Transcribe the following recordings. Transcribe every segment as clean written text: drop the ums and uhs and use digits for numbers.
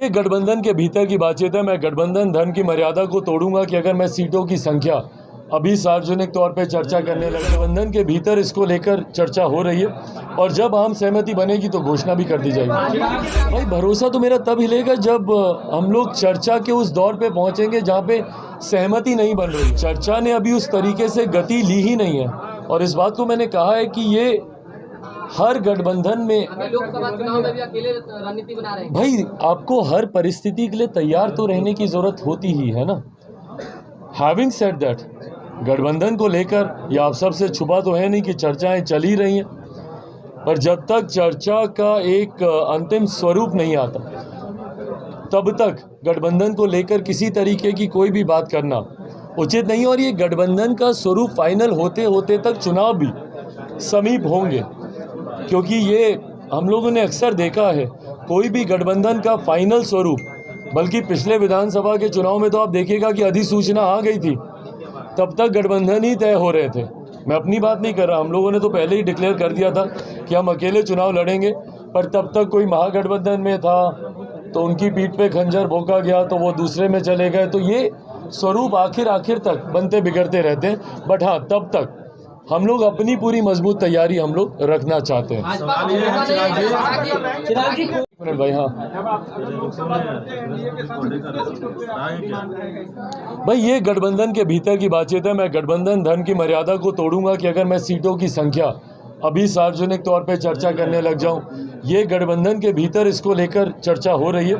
ये गठबंधन के भीतर की बातचीत है। मैं गठबंधन धर्म की मर्यादा को तोड़ूंगा कि अगर मैं सीटों की संख्या अभी सार्वजनिक तौर पे चर्चा करने लगा। गठबंधन के भीतर इसको लेकर चर्चा हो रही है और जब आम सहमति बनेगी तो घोषणा भी कर दी जाएगी। भाई भरोसा तो मेरा तब हिलेगा जब हम लोग चर्चा के उस दौर पे पहुंचेंगे जहाँ पे सहमति नहीं बन रही। चर्चा ने अभी उस तरीके से गति ली ही नहीं है और इस बात को मैंने कहा है कि ये हर गठबंधन में लोकसभा चुनाव में भी अकेले रणनीति बना रहे हैं। भाई आपको हर परिस्थिति के लिए तैयार तो रहने की जरूरत होती ही है ना। हैविंग सेड दैट, गठबंधन को लेकर या आप सबसे छुपा तो है नहीं कि चर्चाएं चल ही रही हैं, पर जब तक चर्चा का एक अंतिम स्वरूप नहीं आता तब तक गठबंधन को लेकर किसी तरीके की कोई भी बात करना उचित नहीं। और ये गठबंधन का स्वरूप फाइनल होते होते तक चुनाव भी समीप होंगे, क्योंकि ये हम लोगों ने अक्सर देखा है कोई भी गठबंधन का फाइनल स्वरूप, बल्कि पिछले विधानसभा के चुनाव में तो आप देखिएगा कि अधिसूचना आ गई थी तब तक गठबंधन ही तय हो रहे थे। मैं अपनी बात नहीं कर रहा, हम लोगों ने तो पहले ही डिक्लेयर कर दिया था कि हम अकेले चुनाव लड़ेंगे, पर तब तक कोई महागठबंधन में था तो उनकी पीठ पे खंजर भोंका गया तो वो दूसरे में चले गए। तो ये स्वरूप आखिर तक बनते बिगड़ते रहते हैं। बट हाँ, तब तक हम लोग अपनी पूरी मजबूत तैयारी हम लोग रखना चाहते हैं। भाई हाँ भाई, ये गठबंधन के भीतर की बातचीत है। मैं गठबंधन धर्म की मर्यादा को तोड़ूंगा कि अगर मैं सीटों की संख्या अभी सार्वजनिक तौर पे चर्चा करने लग जाऊं। ये गठबंधन के भीतर इसको लेकर चर्चा हो रही है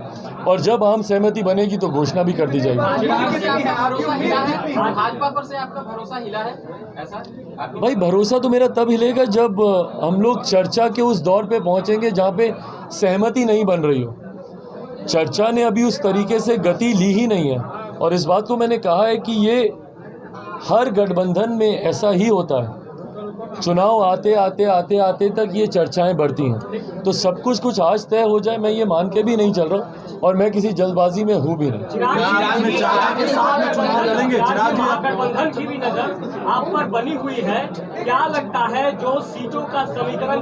और जब आम सहमति बनेगी तो घोषणा भी कर दी जाएगी। भाजपा पर से आपका भरोसा हिला है ऐसा? भाई भरोसा तो मेरा तब हिलेगा जब हम लोग चर्चा के उस दौर पे पहुंचेंगे जहाँ पे सहमति नहीं बन रही हो। चर्चा ने अभी उस तरीके से गति ली ही नहीं है और इस बात को मैंने कहा है कि ये हर गठबंधन में ऐसा ही होता है। चुनाव आते तक ये चर्चाएं बढ़ती हैं, तो सब कुछ आज तय हो जाए मैं ये मान के भी नहीं चल रहा और मैं किसी जल्दबाजी में हूँ भी नहीं। गठबंधन की भी नजर आप पर बनी हुई है, क्या लगता है जो सीटों का समीकरण